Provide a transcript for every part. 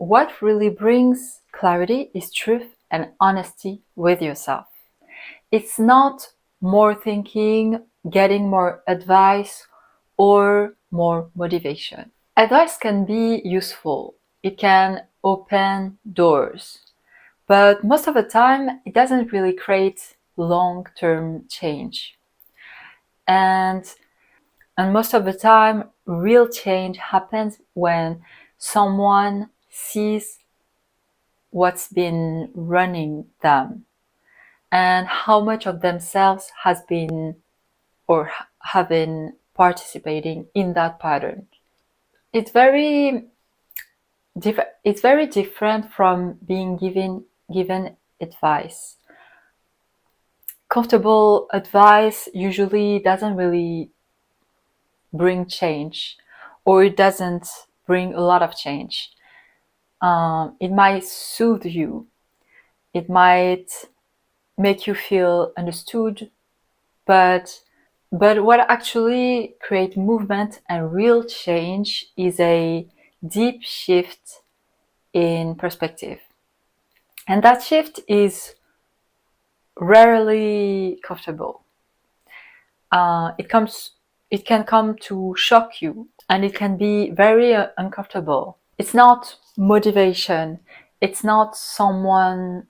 what really brings clarity is truth and honesty with yourself. It's not more thinking, getting more advice, or more motivation. Advice can be useful. It can open doors. But most of the time, it doesn't really create long-term change. And most of the time, real change happens when someone sees what's been running them and how much of themselves has been or have been participating in that pattern. It's very different from being given advice. Comfortable advice usually doesn't really bring change, or it doesn't bring a lot of change. It might soothe you. It might make you feel understood, but what actually creates movement and real change is a deep shift in perspective. And that shift is rarely comfortable. It can come to shock you, and it can be very uncomfortable. It's not motivation. It's not someone.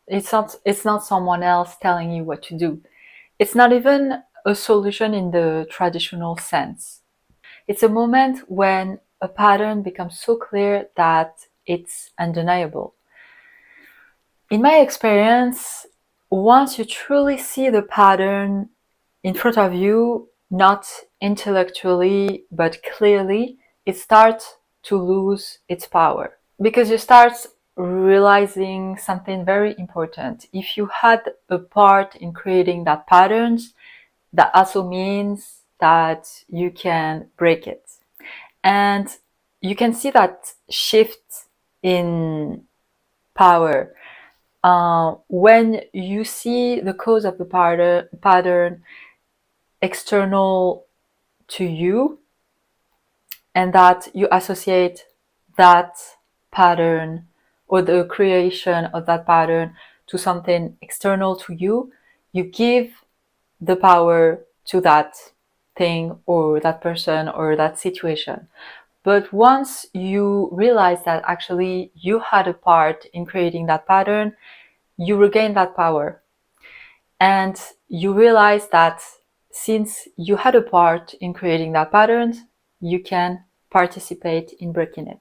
It's not someone else telling you what to do. It's not even a solution in the traditional sense. It's a moment when a pattern becomes so clear that it's undeniable. In my experience, once you truly see the pattern in front of you, not intellectually but clearly, it starts to lose its power. Because you start realizing something very important. If you had a part in creating that patterns, that also means that you can break it. And you can see that shift in power when you see the cause of the pattern external to you, and that you associate that pattern or the creation of that pattern to something external to you, you give the power to that thing or that person or that situation. But once you realize that actually you had a part in creating that pattern, you regain that power. And you realize that since you had a part in creating that pattern, you can participate in breaking it.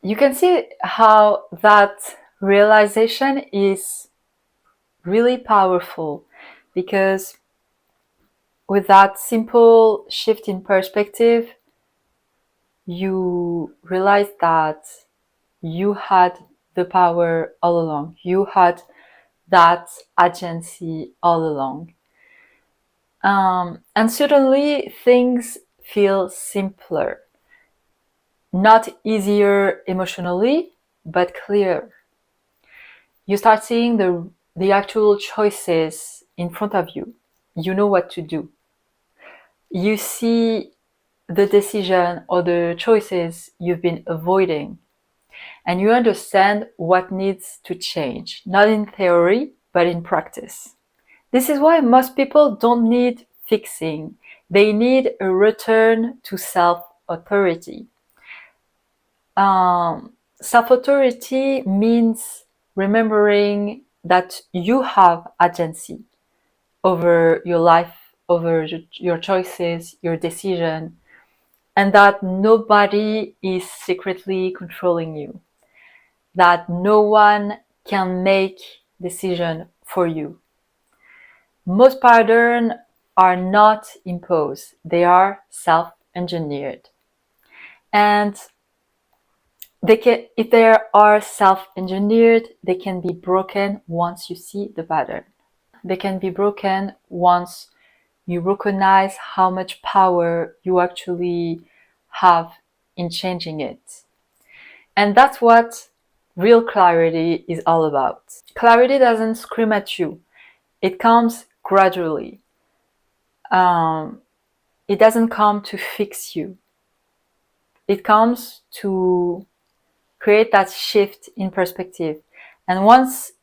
You can see how that realization is really powerful, because with that simple shift in perspective, you realize that you had the power all along. You had that agency all along. And suddenly things feel simpler. Not easier emotionally, but clearer. You start seeing the actual choices in front of you. You know what to do. You see the decision or the choices you've been avoiding. And you understand what needs to change, not in theory, but in practice. This is why most people don't need fixing. They need a return to self-authority. Self-authority means remembering that you have agency over your life, over your choices, your decision, and that nobody is secretly controlling you, that no one can make decision for you. Most patterns are not imposed, they are self-engineered. And if they are self-engineered, they can be broken once you see the pattern. They can be broken once you recognize how much power you actually have in changing it. And that's what real clarity is all about. Clarity doesn't scream at you. It comes gradually. It doesn't come to fix you. It comes to create that shift in perspective. And once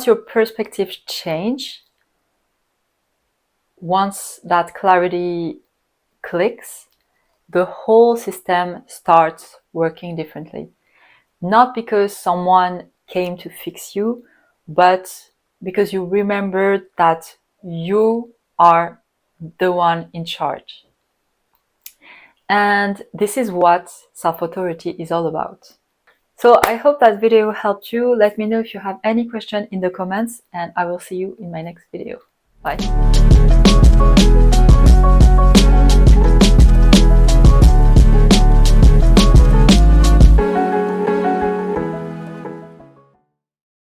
your perspective change, once that clarity clicks, the whole system starts working differently. Not because someone came to fix you, but because you remembered that you are the one in charge. And this is what self-authority is all about. So I hope that video helped you. Let me know if you have any question in the comments, and I will see you in my next video. Bye.